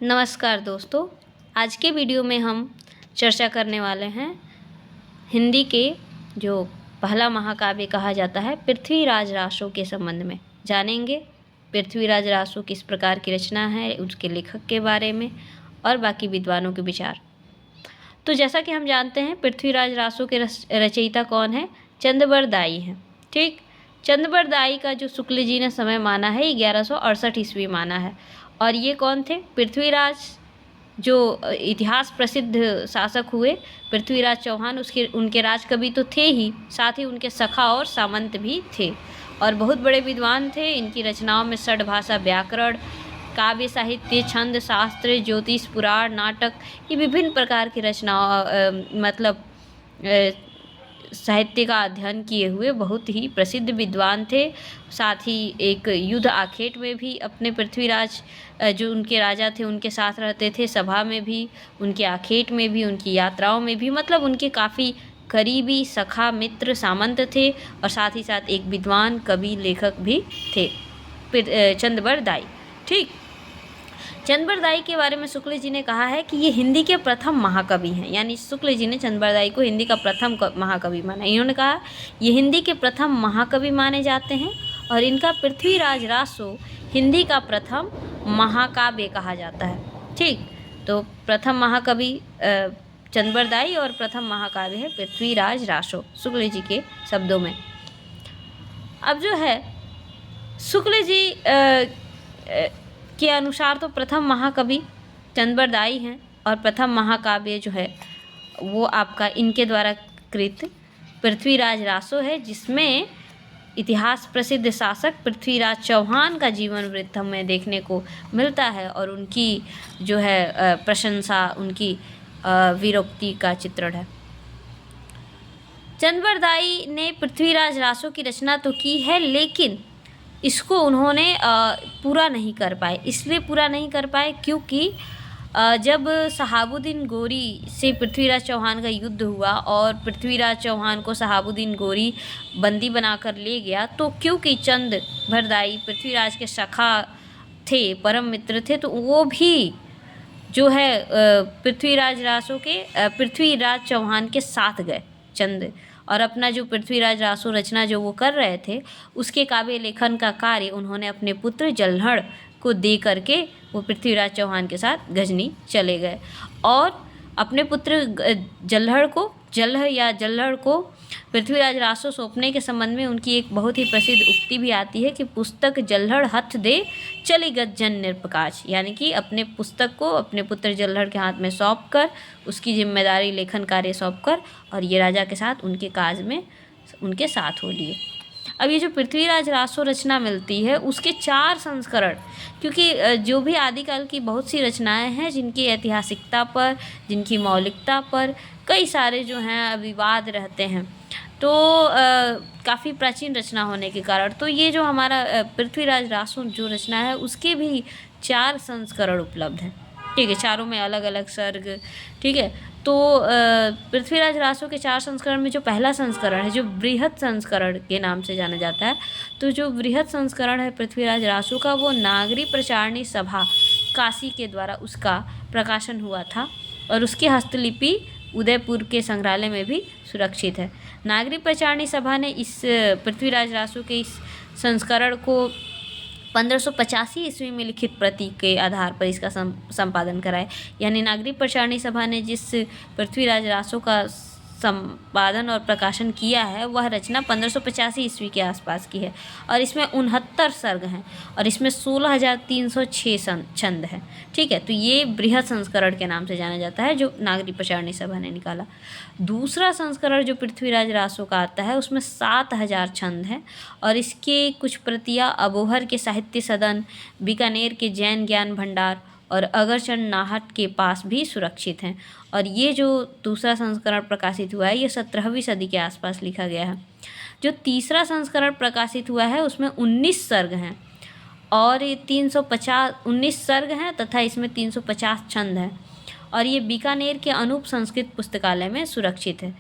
नमस्कार दोस्तों, आज के वीडियो में हम चर्चा करने वाले हैं हिंदी के जो पहला महाकाव्य कहा जाता है पृथ्वीराज रासो के संबंध में। जानेंगे पृथ्वीराज रासो किस प्रकार की रचना है, उसके लेखक के बारे में और बाकी विद्वानों के विचार। तो जैसा कि हम जानते हैं पृथ्वीराज रासो के रचयिता कौन है? चंद्रबरदाई हैं। ठीक, चंद्रबरदाई का जो शुक्ल जी ने समय माना है 1168 ईस्वी माना है। और ये कौन थे? पृथ्वीराज जो इतिहास प्रसिद्ध शासक हुए पृथ्वीराज चौहान, उनके राजकवि तो थे ही, साथ ही उनके सखा और सामंत भी थे और बहुत बड़े विद्वान थे। इनकी रचनाओं में षड्भाषा, व्याकरण, काव्य साहित्य, छंद शास्त्र, ज्योतिष, पुराण, नाटक, ये विभिन्न प्रकार की रचनाओं साहित्य का अध्ययन किए हुए बहुत ही प्रसिद्ध विद्वान थे। साथ ही एक युद्ध आखेट में भी अपने पृथ्वीराज जो उनके राजा थे उनके साथ रहते थे, सभा में भी, उनके आखेट में भी, उनकी यात्राओं में भी, मतलब उनके काफ़ी करीबी सखा, मित्र, सामंत थे और साथ ही साथ एक विद्वान कवि लेखक भी थे चंद्रबरदाई। ठीक, चंद्रबरदाई के बारे में शुक्ल जी ने कहा है कि ये हिंदी के प्रथम महाकवि हैं। यानी शुक्ल जी ने चंद्रबरदाई को हिंदी का प्रथम महाकवि माना। इन्होंने कहा ये हिंदी के प्रथम महाकवि माने जाते हैं और इनका पृथ्वीराज रासो हिंदी का प्रथम महाकाव्य कहा जाता है। ठीक, तो प्रथम महाकवि चंद्रबरदाई और प्रथम महाकाव्य है पृथ्वीराज रासो, शुक्ल जी के शब्दों में। अब जो है शुक्ल जी के अनुसार तो प्रथम महाकवि चंद्रबरदाई हैं और प्रथम महाकाव्य जो है वो आपका इनके द्वारा कृत पृथ्वीराज रासो है, जिसमें इतिहास प्रसिद्ध शासक पृथ्वीराज चौहान का जीवन वृत्त हमें देखने को मिलता है और उनकी जो है प्रशंसा, उनकी वीरोक्ति का चित्रण है। चंद्रबरदाई ने पृथ्वीराज रासो की रचना तो की है, लेकिन इसको उन्होंने पूरा नहीं कर पाए। इसलिए पूरा नहीं कर पाए क्योंकि जब शहाबुद्दीन गोरी से पृथ्वीराज चौहान का युद्ध हुआ और पृथ्वीराज चौहान को शहाबुद्दीन गोरी बंदी बनाकर ले गया, तो क्योंकि चंद्रबरदाई पृथ्वीराज के सखा थे, परम मित्र थे, तो वो भी जो है पृथ्वीराज चौहान के साथ गए चंद, और अपना जो पृथ्वीराज रासो रचना जो वो कर रहे थे उसके काव्य लेखन का कार्य उन्होंने अपने पुत्र जल्हड़ को दे करके वो पृथ्वीराज चौहान के साथ गजनी चले गए और अपने पुत्र जल्हड़ को पृथ्वीराज रासो सौंपने के संबंध में उनकी एक बहुत ही प्रसिद्ध उक्ति भी आती है कि पुस्तक जल्हड़ हथ दे चली गज्जन निरपकाज। यानी कि अपने पुस्तक को अपने पुत्र जल्हड़ के हाथ में सौंप कर, उसकी जिम्मेदारी लेखन कार्य सौंप कर और ये राजा के साथ उनके काज में उनके साथ हो लिए। अब ये जो पृथ्वीराज रासो रचना मिलती है उसके 4 संस्करण, क्योंकि जो भी आदिकाल की बहुत सी रचनाएं हैं जिनकी ऐतिहासिकता पर, जिनकी मौलिकता पर कई सारे जो हैं विवाद रहते हैं, तो काफ़ी प्राचीन रचना होने के कारण तो ये जो हमारा पृथ्वीराज रासो जो रचना है उसके भी 4 संस्करण उपलब्ध हैं। ठीक है, चारों में अलग अलग सर्ग। ठीक है, तो पृथ्वीराज रासो के 4 संस्करण में जो पहला संस्करण है जो बृहत संस्करण के नाम से जाना जाता है, तो जो बृहत संस्करण है पृथ्वीराज रासो का वो नागरी प्रचारणी सभा काशी के द्वारा उसका प्रकाशन हुआ था और उसकी हस्तलिपि उदयपुर के संग्रहालय में भी सुरक्षित है। नागरी प्रचारणी सभा ने इस पृथ्वीराज रासो के इस संस्करण को 1585 ईस्वी में लिखित प्रति के आधार पर इसका संपादन कराया। यानी नागरी प्रचारणी सभा ने जिस पृथ्वीराज रासो का संपादन और प्रकाशन किया है वह रचना 1585 ईस्वी के आसपास की है और इसमें 69 सर्ग हैं और इसमें 16,306 छंद हैं। ठीक है, तो ये बृहत संस्करण के नाम से जाना जाता है जो नागरी प्रचारणी सभा ने निकाला। दूसरा संस्करण जो पृथ्वीराज रासो का आता है उसमें 7,000 छंद हैं और इसके कुछ प्रतियाँ अबोहर के साहित्य सदन, बीकानेर के जैन ज्ञान भंडार और अगरचंद नाहट के पास भी सुरक्षित हैं। और ये जो दूसरा संस्करण प्रकाशित हुआ है ये 17वीं सदी के आसपास लिखा गया है। जो तीसरा संस्करण प्रकाशित हुआ है उसमें 19 सर्ग हैं और ये 19 सर्ग हैं तथा इसमें 350 छंद हैं और ये बीकानेर के अनूप संस्कृत पुस्तकालय में सुरक्षित है।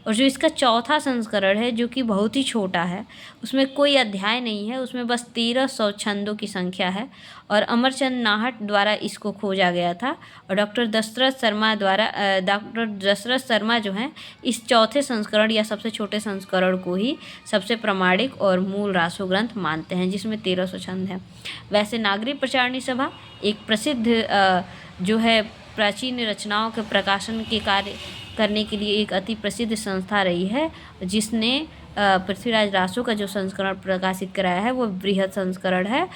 और जो इसका चौथा संस्करण है जो कि बहुत ही छोटा है, उसमें कोई अध्याय नहीं है, उसमें बस 1300 छंदों की संख्या है और अमरचंद नाहट द्वारा इसको खोजा गया था और डॉक्टर दशरथ शर्मा जो हैं इस चौथे संस्करण या सबसे छोटे संस्करण को ही सबसे प्रामाणिक और मूल रासो ग्रंथ मानते हैं, जिसमें 1300 छंद हैं। वैसे नागरिक प्रचारणी सभा एक प्रसिद्ध जो है प्राचीन रचनाओं के प्रकाशन के कार्य करने के लिए एक अति प्रसिद्ध संस्था रही है, जिसने पृथ्वीराज रासो का जो संस्करण प्रकाशित कराया है वो बृहद संस्करण है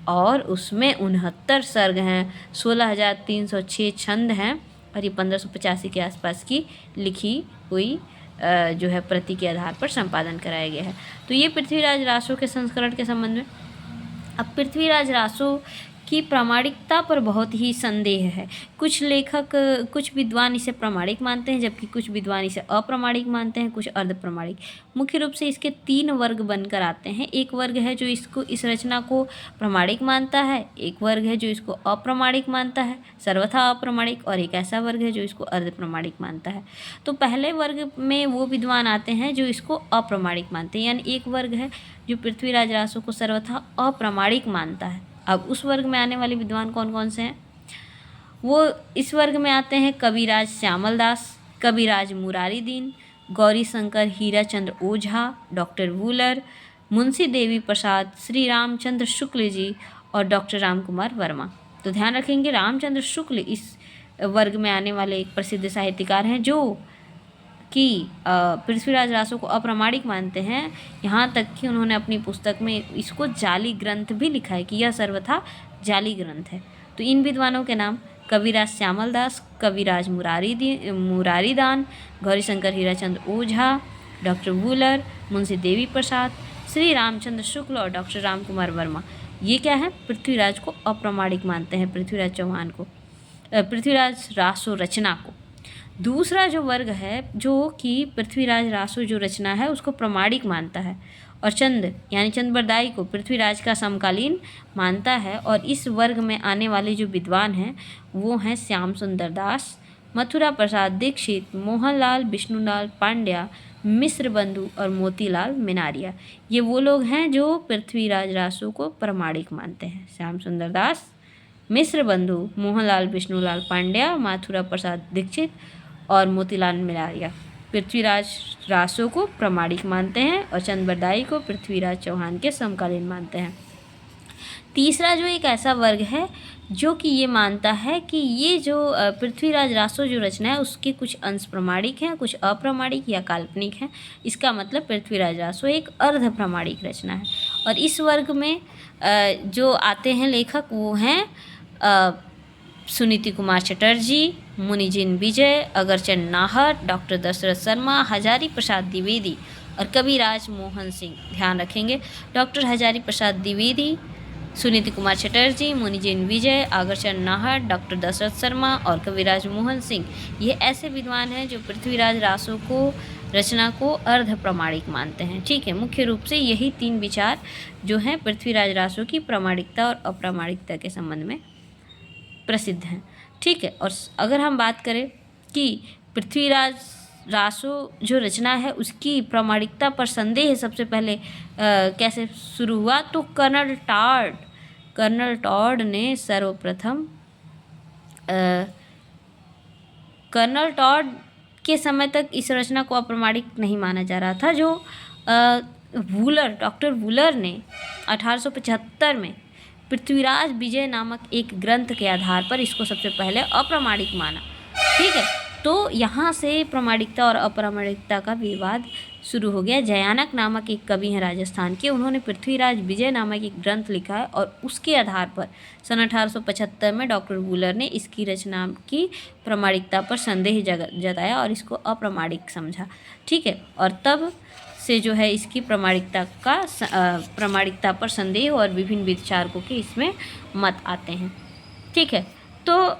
और उसमें 69 सर्ग हैं, 16,306 छंद हैं और ये 1585 के आसपास की लिखी हुई जो है प्रति के आधार पर संपादन कराया गया है। तो ये पृथ्वीराज रासो के संस्करण के संबंध में। अब पृथ्वीराज रासो की प्रामाणिकता पर बहुत ही संदेह है। कुछ लेखक, कुछ विद्वान इसे प्रामाणिक मानते हैं जबकि कुछ विद्वान इसे अप्रामाणिक मानते हैं, कुछ अर्धप्रामाणिक। मुख्य रूप से इसके 3 वर्ग बनकर आते हैं। एक वर्ग है जो इस रचना को प्रामाणिक मानता है, एक वर्ग है जो इसको अप्रामाणिक मानता है, सर्वथा अप्रामाणिक, और एक ऐसा वर्ग है जो इसको अर्धप्रामाणिक मानता है। तो पहले वर्ग में वो विद्वान आते हैं जो इसको अप्रामाणिक मानते हैं, यानी एक वर्ग है जो पृथ्वीराज रासो को सर्वथा अप्रामाणिक मानता है। अब उस वर्ग में आने वाले विद्वान कौन कौन से हैं? वो इस वर्ग में आते हैं कविराज श्यामल दास, कविराज मुरारी दीन, गौरी शंकर हीराचंद्र ओझा, डॉक्टर वूलर, मुंशी देवी प्रसाद, श्री रामचंद्र शुक्ल जी और डॉक्टर राम कुमार वर्मा। तो ध्यान रखेंगे रामचंद्र शुक्ल इस वर्ग में आने वाले एक प्रसिद्ध साहित्यकार हैं जो कि पृथ्वीराज रासो को अप्रामाणिक मानते हैं। यहाँ तक कि उन्होंने अपनी पुस्तक में इसको जाली ग्रंथ भी लिखा है कि यह सर्वथा जाली ग्रंथ है। तो इन विद्वानों के नाम कविराज श्यामल दास, कविराज मुरारी दान, गौरीशंकर हीराचंद्र ओझा, डॉक्टर वूलर, मुंशी देवी प्रसाद, श्री रामचंद्र शुक्ल और डॉक्टर राम कुमार वर्मा। ये क्या है? पृथ्वीराज को अप्रामाणिक मानते हैं, पृथ्वीराज रासो रचना को। दूसरा जो वर्ग है जो कि पृथ्वीराज रासो जो रचना है उसको प्रामाणिक मानता है और चंद यानी चंद बरदाई को पृथ्वीराज का समकालीन मानता है। और इस वर्ग में आने वाले जो विद्वान हैं वो हैं श्याम सुंदर दास, मथुरा प्रसाद दीक्षित, मोहनलाल विष्णुलाल पांड्या, मिश्र बंधु और मोतीलाल मिनारिया। ये वो लोग हैं जो पृथ्वीराज रासो को प्रामाणिक मानते हैं। श्याम सुंदर दास, मिश्र बंधु, मोहनलाल विष्णुलाल पांड्या, मथुरा प्रसाद दीक्षित और मोतीलाल मिनारिया पृथ्वीराज रासो को प्रामाणिक मानते हैं और चंद बरदाई को पृथ्वीराज चौहान के समकालीन मानते हैं। तीसरा जो एक ऐसा वर्ग है जो कि ये मानता है कि ये जो पृथ्वीराज रासो जो रचना है उसके कुछ अंश प्रामाणिक हैं, कुछ अप्रामाणिक या काल्पनिक हैं। इसका मतलब पृथ्वीराज रासो एक अर्ध प्रामाणिक रचना है। और इस वर्ग में जो आते हैं लेखक वो हैं सुनीति कुमार चटर्जी, मुनिजिन विजय, अगरचंद नाहट, डॉक्टर दशरथ शर्मा, हजारी प्रसाद द्विवेदी और कविराज मोहन सिंह। ध्यान रखेंगे डॉक्टर हजारी प्रसाद द्विवेदी, सुनीति कुमार चटर्जी, मुनिजिन विजय, अगरचंद नाहट, डॉक्टर दशरथ शर्मा और कविराज मोहन सिंह ये ऐसे विद्वान हैं जो पृथ्वीराज रासो को रचना को अर्ध प्रामाणिक मानते हैं। ठीक है, मुख्य रूप से यही 3 विचार जो हैं पृथ्वीराज रासो की प्रामाणिकता और अप्रामाणिकता के संबंध में प्रसिद्ध हैं। ठीक है, और अगर हम बात करें कि पृथ्वीराज रासो जो रचना है उसकी प्रामाणिकता पर संदेह सबसे पहले कैसे शुरू हुआ, तो कर्नल टॉड ने सर्वप्रथम कर्नल टॉड के समय तक इस रचना को अप्रामाणिक नहीं माना जा रहा था। जो डॉक्टर वूलर ने 1875 में पृथ्वीराज विजय नामक एक ग्रंथ के आधार पर इसको सबसे पहले अप्रामाणिक माना। ठीक है, तो यहाँ से प्रामाणिकता और अप्रामाणिकता का विवाद शुरू हो गया। जयानक नामक एक कवि हैं राजस्थान के, उन्होंने पृथ्वीराज विजय नामक एक ग्रंथ लिखा है और उसके आधार पर सन 1875 में डॉक्टर वूलर ने इसकी रचना की प्रामाणिकता पर संदेह जताया और इसको अप्रामाणिक समझा। ठीक है, और तब से जो है इसकी प्रामाणिकता पर संदेह और विभिन्न विचारकों के इसमें मत आते हैं। ठीक है, तो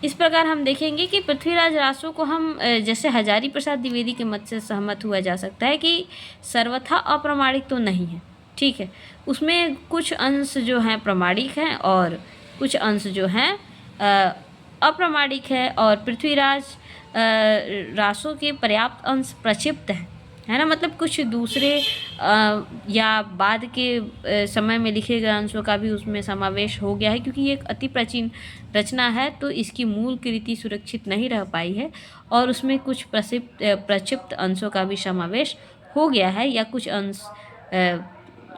इस प्रकार हम देखेंगे कि पृथ्वीराज रासो को हम जैसे हजारी प्रसाद द्विवेदी के मत से सहमत हुआ जा सकता है कि सर्वथा अप्रामाणिक तो नहीं है। ठीक है, उसमें कुछ अंश जो हैं प्रामाणिक हैं और कुछ अंश जो हैं अप्रामाणिक है और पृथ्वीराज रासों के पर्याप्त अंश प्रक्षिप्त है ना, मतलब कुछ दूसरे या बाद के समय में लिखे गए अंशों का भी उसमें समावेश हो गया है, क्योंकि ये एक अति प्राचीन रचना है तो इसकी मूल कृति सुरक्षित नहीं रह पाई है और उसमें कुछ प्रक्षिप्त अंशों का भी समावेश हो गया है, या कुछ अंश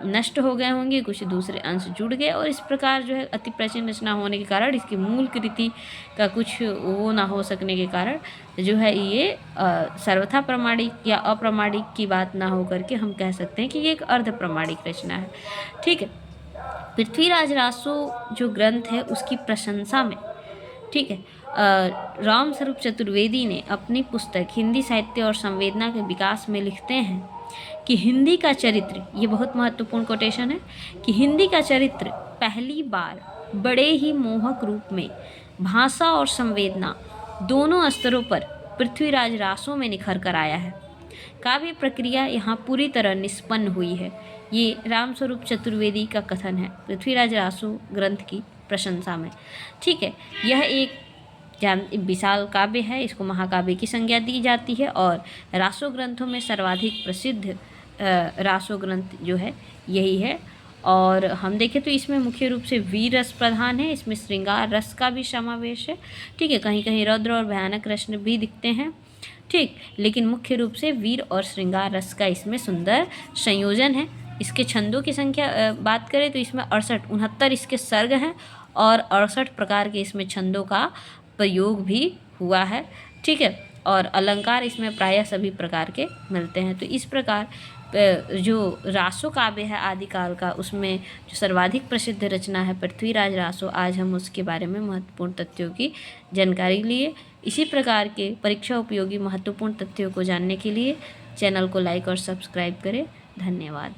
नष्ट हो गए होंगे, कुछ दूसरे अंश जुड़ गए, और इस प्रकार जो है अति प्राचीन रचना होने के कारण इसकी मूल कृति का कुछ वो ना हो सकने के कारण जो है ये सर्वथा प्रमाणिक या अप्रमाणिक की बात ना हो करके हम कह सकते हैं कि ये एक अर्ध प्रमाणिक रचना है। ठीक है, पृथ्वीराज रासो जो ग्रंथ है उसकी प्रशंसा में, ठीक है, रामस्वरूप चतुर्वेदी ने अपनी पुस्तक हिंदी साहित्य और संवेदना के विकास में लिखते हैं कि हिंदी का चरित्र, ये बहुत महत्वपूर्ण कोटेशन है, कि हिंदी का चरित्र पहली बार बड़े ही मोहक रूप में भाषा और संवेदना दोनों स्तरों पर पृथ्वीराज रासो में निखर कर आया है। काव्य प्रक्रिया यहाँ पूरी तरह निष्पन्न हुई है। ये रामस्वरूप चतुर्वेदी का कथन है पृथ्वीराज रासो ग्रंथ की प्रशंसा में। ठीक है, यह एक विशाल काव्य है, इसको महाकाव्य की संज्ञा दी जाती है और रासो ग्रंथों में सर्वाधिक प्रसिद्ध रासो ग्रंथ जो है यही है। और हम देखें तो इसमें मुख्य रूप से वीर रस प्रधान है, इसमें श्रृंगार रस का भी समावेश है। ठीक है, कहीं कहीं रौद्र और भयानक रस भी दिखते हैं, ठीक, लेकिन मुख्य रूप से वीर और श्रृंगार रस का इसमें सुंदर संयोजन है। इसके छंदों की संख्या बात करें तो इसमें 69 इसके सर्ग हैं और 68 प्रकार के इसमें छंदों का प्रयोग भी हुआ है। ठीक है, और अलंकार इसमें प्रायः सभी प्रकार के मिलते हैं। तो इस प्रकार जो रासो काव्य है आदिकाल का, उसमें जो सर्वाधिक प्रसिद्ध रचना है पृथ्वीराज रासो, आज हम उसके बारे में महत्वपूर्ण तथ्यों की जानकारी लिए। इसी प्रकार के परीक्षा उपयोगी महत्वपूर्ण तथ्यों को जानने के लिए चैनल को लाइक और सब्सक्राइब करें। धन्यवाद।